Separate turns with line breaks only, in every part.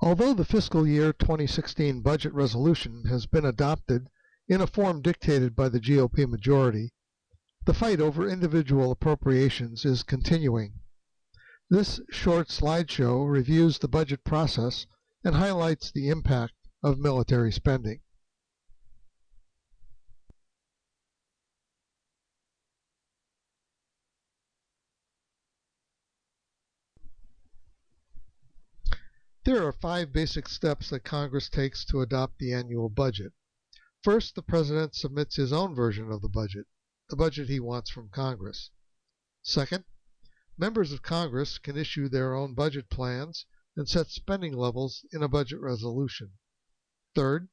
Although the fiscal year 2016 budget resolution has been adopted in a form dictated by the GOP majority, the fight over individual appropriations is continuing. This short slideshow reviews the budget process and highlights the impact of military spending. There are 5 basic steps that Congress takes to adopt the annual budget. First, the President submits his own version of the budget he wants from Congress. Second, members of Congress can issue their own budget plans and set spending levels in a budget resolution. Third,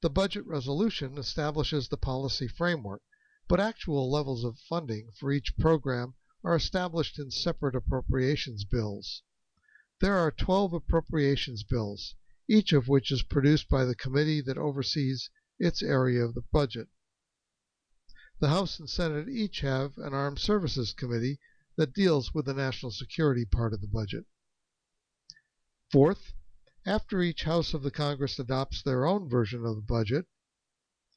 the budget resolution establishes the policy framework, but actual levels of funding for each program are established in separate appropriations bills. There are 12 appropriations bills, each of which is produced by the committee that oversees its area of the budget. The House and Senate each have an Armed Services Committee that deals with the national security part of the budget. Fourth, after each House of the Congress adopts their own version of the budget,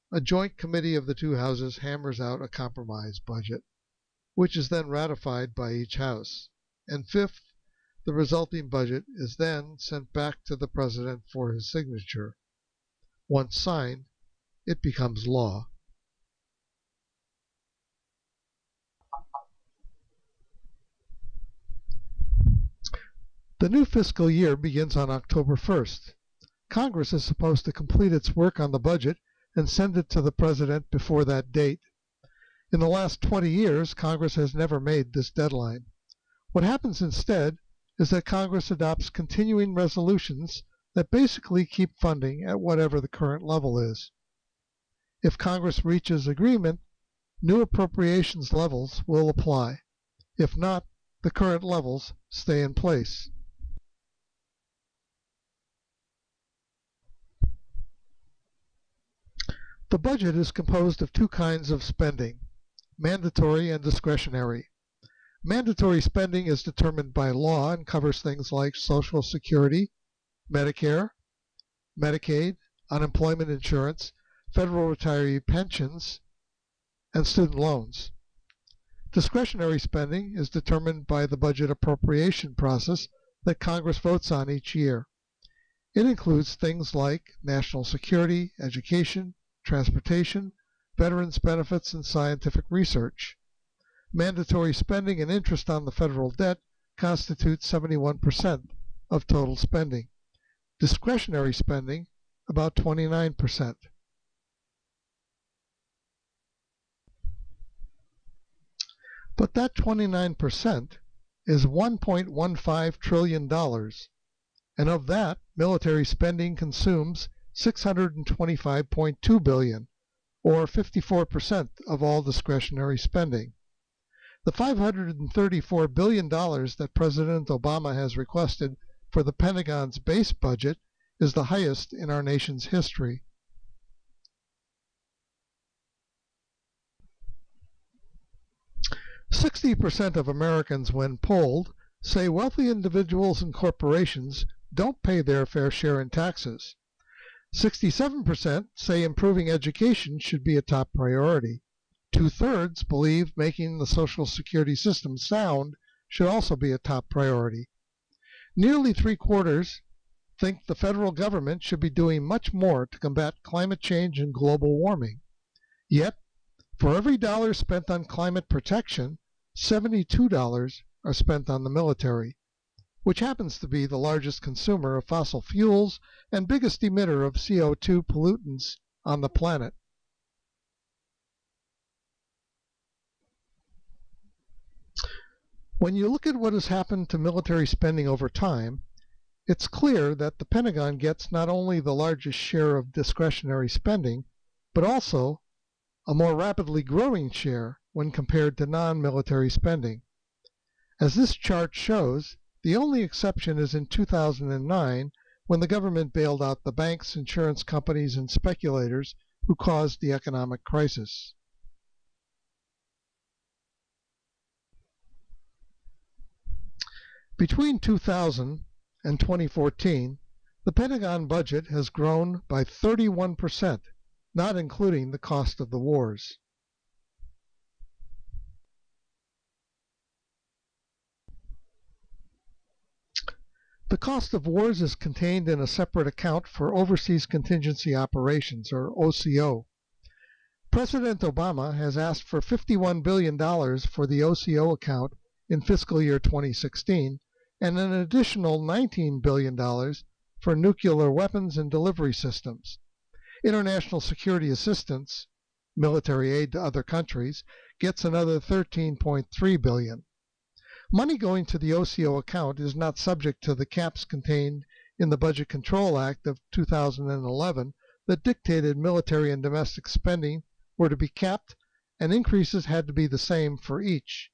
a joint committee of the 2 houses hammers out a compromise budget, which is then ratified by each House. And fifth, the resulting budget is then sent back to the President for his signature. Once signed, it becomes law. The new fiscal year begins on October 1st. Congress is supposed to complete its work on the budget and send it to the President before that date. In the last 20 years, Congress has never made this deadline. What happens instead is that Congress adopts continuing resolutions that basically keep funding at whatever the current level is. If Congress reaches agreement, new appropriations levels will apply. If not, the current levels stay in place. The budget is composed of 2 kinds of spending, mandatory and discretionary. Mandatory spending is determined by law and covers things like Social Security, Medicare, Medicaid, unemployment insurance, federal retiree pensions, and student loans. Discretionary spending is determined by the budget appropriation process that Congress votes on each year. It includes things like national security, education, transportation, veterans benefits, and scientific research. Mandatory spending and interest on the federal debt constitute 71% of total spending. Discretionary spending, about 29%. But that 29% is $1.15 trillion, and of that, military spending consumes $625.2 billion, or 54% of all discretionary spending. The $534 billion that President Obama has requested for the Pentagon's base budget is the highest in our nation's history. "60% of Americans, when polled, say wealthy individuals and corporations don't pay their fair share in taxes. 67% say improving education should be a top priority. 2/3 believe making the Social Security system sound should also be a top priority. Nearly 3/4 think the federal government should be doing much more to combat climate change and global warming. Yet, for every dollar spent on climate protection, $72 are spent on the military, which happens to be the largest consumer of fossil fuels and biggest emitter of CO2 pollutants on the planet. When you look at what has happened to military spending over time, it's clear that the Pentagon gets not only the largest share of discretionary spending, but also a more rapidly growing share when compared to non-military spending. As this chart shows, the only exception is in 2009, when the government bailed out the banks, insurance companies, and speculators who caused the economic crisis. Between 2000 and 2014, The Pentagon budget has grown by 31%, not including the cost of the wars. The cost of wars is contained in a separate account for Overseas Contingency Operations, or OCO. President Obama has asked for $51 billion for the OCO account in fiscal year 2016 and an additional $19 billion for nuclear weapons and delivery systems. International security assistance, military aid to other countries, gets another $13.3 billion. Money going to the OCO account is not subject to the caps contained in the Budget Control Act of 2011 that dictated military and domestic spending were to be capped and increases had to be the same for each.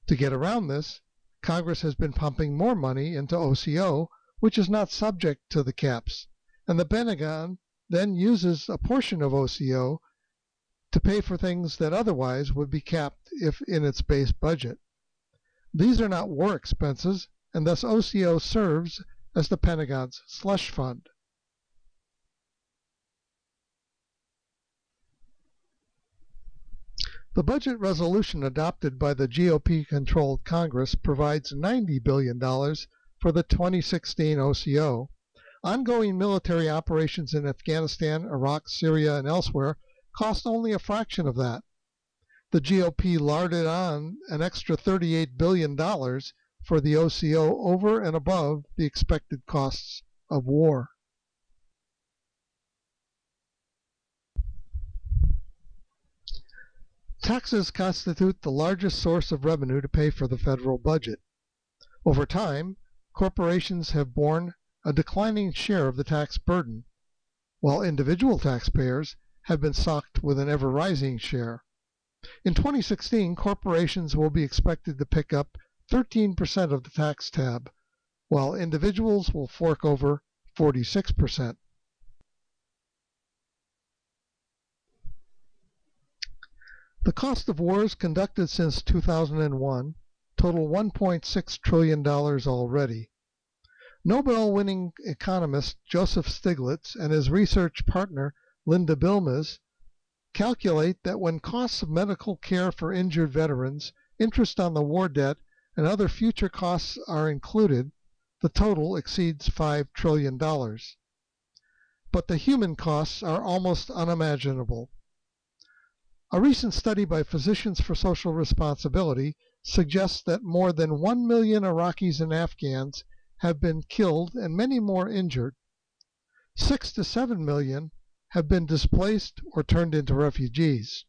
To get around this, Congress has been pumping more money into OCO, which is not subject to the caps, and the Pentagon then uses a portion of OCO to pay for things that otherwise would be capped if in its base budget. These are not war expenses, and thus OCO serves as the Pentagon's slush fund. The budget resolution adopted by the GOP-controlled Congress provides $90 billion for the 2016 OCO. Ongoing military operations in Afghanistan, Iraq, Syria, and elsewhere cost only a fraction of that. The GOP larded on an extra $38 billion for the OCO over and above the expected costs of war. Taxes constitute the largest source of revenue to pay for the federal budget. Over time, corporations have borne a declining share of the tax burden, while individual taxpayers have been socked with an ever-rising share. In 2016, corporations will be expected to pick up 13% of the tax tab, while individuals will fork over 46%. The cost of wars conducted since 2001 total $1.6 trillion already. Nobel-winning economist Joseph Stiglitz and his research partner Linda Bilmes calculate that when costs of medical care for injured veterans, interest on the war debt, and other future costs are included, the total exceeds $5 trillion. But the human costs are almost unimaginable. A recent study by Physicians for Social Responsibility suggests that more than 1 million Iraqis and Afghans have been killed and many more injured. 6 to 7 million have been displaced or turned into refugees.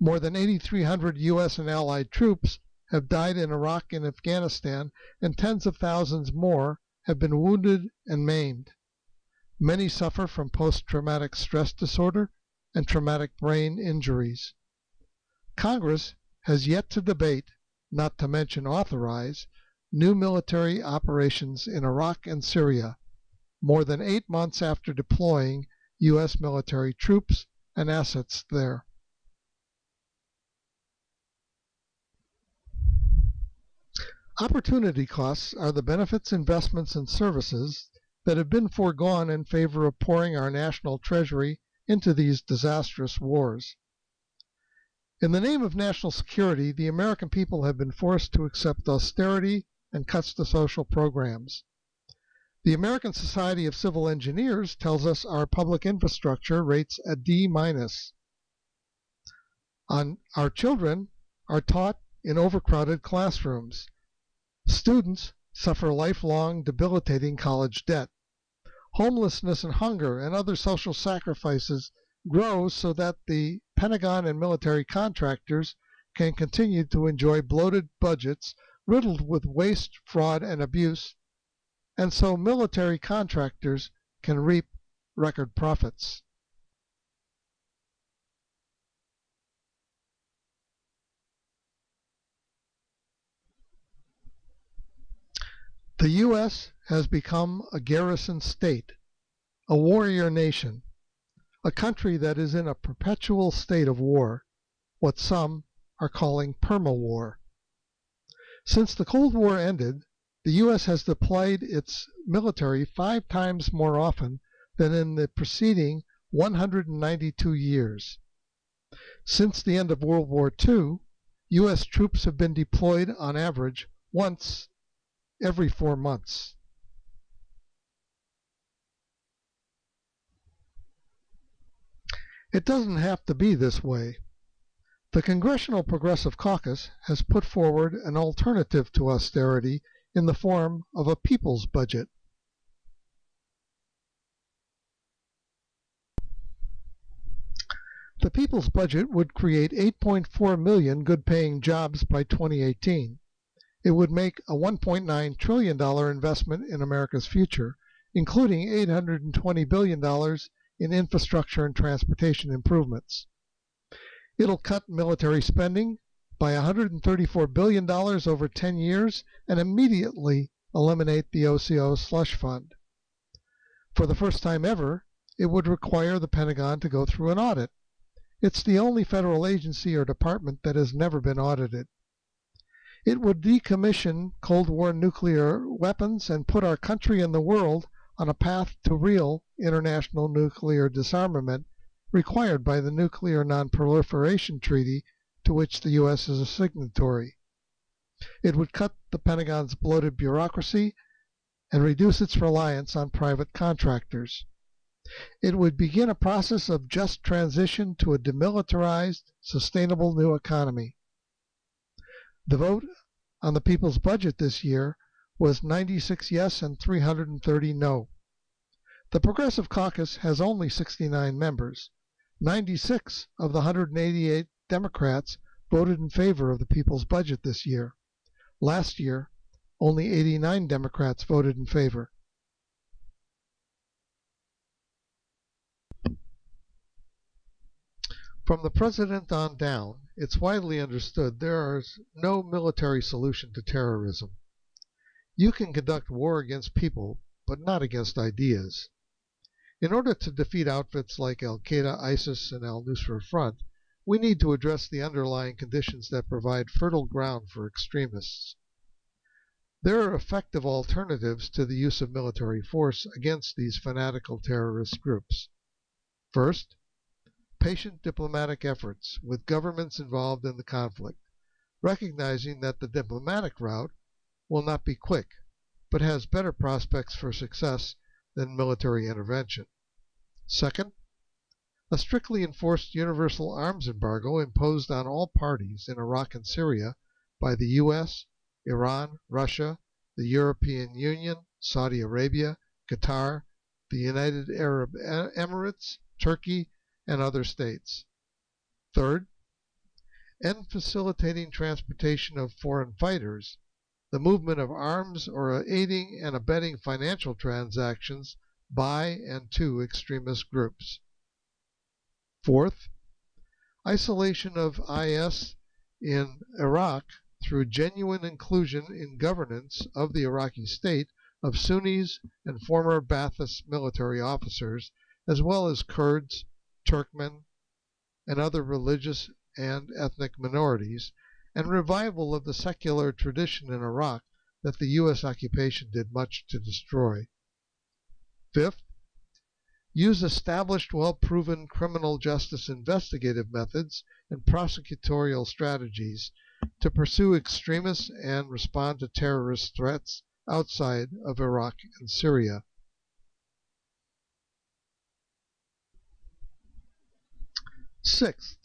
More than 8,300 U.S. and Allied troops have died in Iraq and Afghanistan, and tens of thousands more have been wounded and maimed. Many suffer from post-traumatic stress disorder and traumatic brain injuries. Congress has yet to debate, not to mention authorize, new military operations in Iraq and Syria, more than 8 months after deploying U.S. military troops and assets there. Opportunity costs are the benefits, investments, and services that have been foregone in favor of pouring our national treasury into these disastrous wars. In the name of national security, the American people have been forced to accept austerity and cuts to social programs. The American Society of Civil Engineers tells us our public infrastructure rates a D-. Our children are taught in overcrowded classrooms. Students suffer lifelong, debilitating college debt. Homelessness and hunger and other social sacrifices grow so that the Pentagon and military contractors can continue to enjoy bloated budgets riddled with waste, fraud, and abuse, and so military contractors can reap record profits. The U.S. has become a garrison state, a warrior nation, a country that is in a perpetual state of war, what some are calling perma-war. Since the Cold War ended, the U.S. has deployed its military 5 times more often than in the preceding 192 years. Since the end of World War II, U.S. troops have been deployed on average once every 4 months. It doesn't have to be this way. The Congressional Progressive Caucus has put forward an alternative to austerity in the form of a people's budget. The people's budget would create 8.4 million good-paying jobs by 2018. It would make a $1.9 trillion investment in America's future, including $820 billion in infrastructure and transportation improvements. It'll cut military spending by $134 billion over 10 years and immediately eliminate the OCO slush fund. For the first time ever, it would require the Pentagon to go through an audit. It's the only federal agency or department that has never been audited. It would decommission Cold War nuclear weapons and put our country and the world on a path to real international nuclear disarmament required by the Nuclear Non-Proliferation Treaty to which the U.S. is a signatory. It would cut the Pentagon's bloated bureaucracy and reduce its reliance on private contractors. It would begin a process of just transition to a demilitarized, sustainable new economy. The vote on the people's budget this year was 96 yes and 330 no. The Progressive Caucus has only 69 members. 96 of the 188 Democrats voted in favor of the people's budget this year. Last year, only 89 Democrats voted in favor. From the president on down, it's widely understood there is no military solution to terrorism. You can conduct war against people, but not against ideas. In order to defeat outfits like Al-Qaeda, ISIS, and al-Nusra Front, we need to address the underlying conditions that provide fertile ground for extremists. There are effective alternatives to the use of military force against these fanatical terrorist groups. First, patient diplomatic efforts with governments involved in the conflict, recognizing that the diplomatic route will not be quick, but has better prospects for success than military intervention. Second, a strictly enforced universal arms embargo imposed on all parties in Iraq and Syria by the U.S., Iran, Russia, the European Union, Saudi Arabia, Qatar, the United Arab Emirates, Turkey, and other states. Third, end facilitating transportation of foreign fighters, the movement of arms, or aiding and abetting financial transactions by and to extremist groups. Fourth, isolation of IS in Iraq through genuine inclusion in governance of the Iraqi state of Sunnis and former Ba'athist military officers, as well as Kurds, Turkmen, and other religious and ethnic minorities, and revival of the secular tradition in Iraq that the U.S. occupation did much to destroy. Fifth, use established, well-proven criminal justice investigative methods and prosecutorial strategies to pursue extremists and respond to terrorist threats outside of Iraq and Syria. Sixth,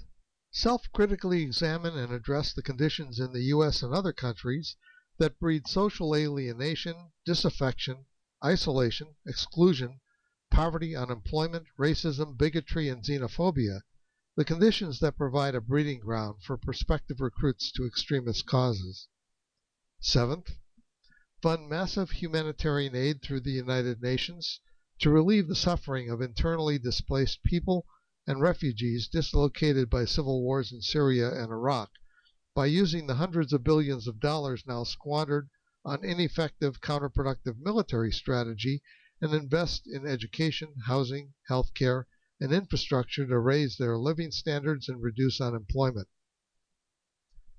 self-critically examine and address the conditions in the U.S. and other countries that breed social alienation, disaffection, isolation, exclusion, poverty, unemployment, racism, bigotry, and xenophobia, the conditions that provide a breeding ground for prospective recruits to extremist causes. Seventh, fund massive humanitarian aid through the United Nations to relieve the suffering of internally displaced people and refugees dislocated by civil wars in Syria and Iraq by using the hundreds of billions of dollars now squandered on ineffective counterproductive military strategy and invest in education, housing, health care, and infrastructure to raise their living standards and reduce unemployment.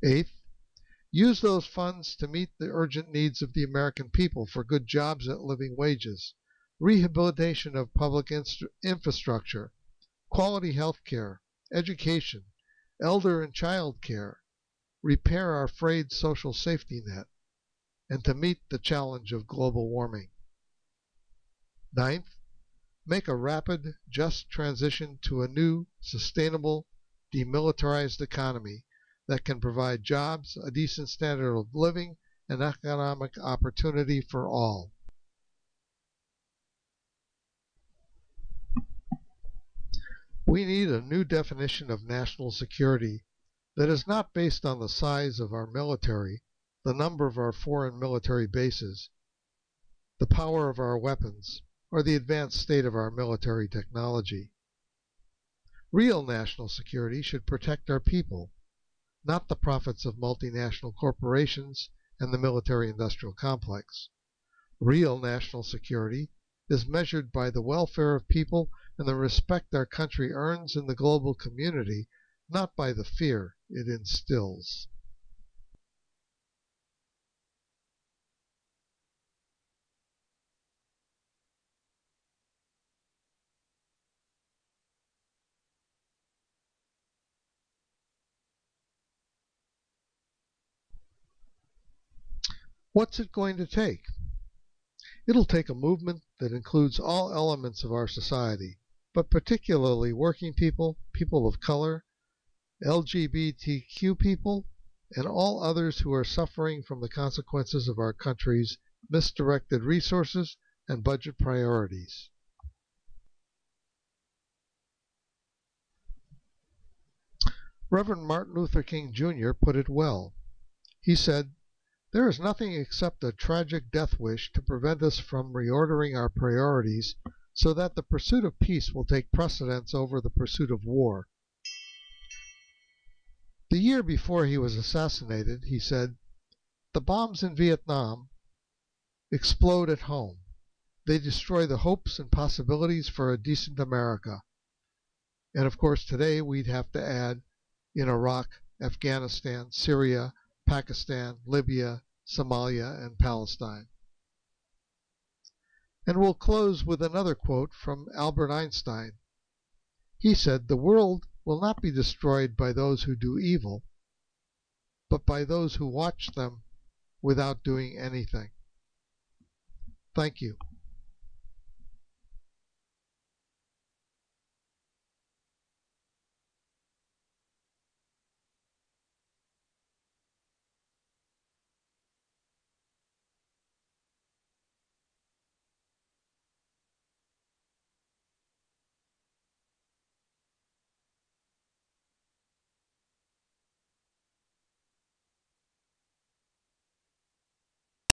Eighth, Use those funds to meet the urgent needs of the American people for good jobs at living wages, rehabilitation of public infrastructure, quality health care, education, elder and child care, repair our frayed social safety net, and to meet the challenge of global warming. Ninth, make a rapid, just transition to a new, sustainable, demilitarized economy that can provide jobs, a decent standard of living, and economic opportunity for all. We need a new definition of national security that is not based on the size of our military, the number of our foreign military bases, the power of our weapons, or the advanced state of our military technology. Real national security should protect our people, not the profits of multinational corporations and the military-industrial complex. Real national security is measured by the welfare of people and the respect our country earns in the global community, not by the fear it instills. What's it going to take? It'll take a movement that includes all elements of our society, but particularly working people, people of color, LGBTQ people, and all others who are suffering from the consequences of our country's misdirected resources and budget priorities. Reverend Martin Luther King Jr. put it well. He said, "There is nothing except a tragic death wish to prevent us from reordering our priorities so that the pursuit of peace will take precedence over the pursuit of war." The year before he was assassinated, he said, "The bombs in Vietnam explode at home. They destroy the hopes and possibilities for a decent America." And of course, today we'd have to add in Iraq, Afghanistan, Syria, Pakistan, Libya, Somalia, and Palestine. And we'll close with another quote from Albert Einstein. He said, "The world will not be destroyed by those who do evil, but by those who watch them without doing anything." Thank you.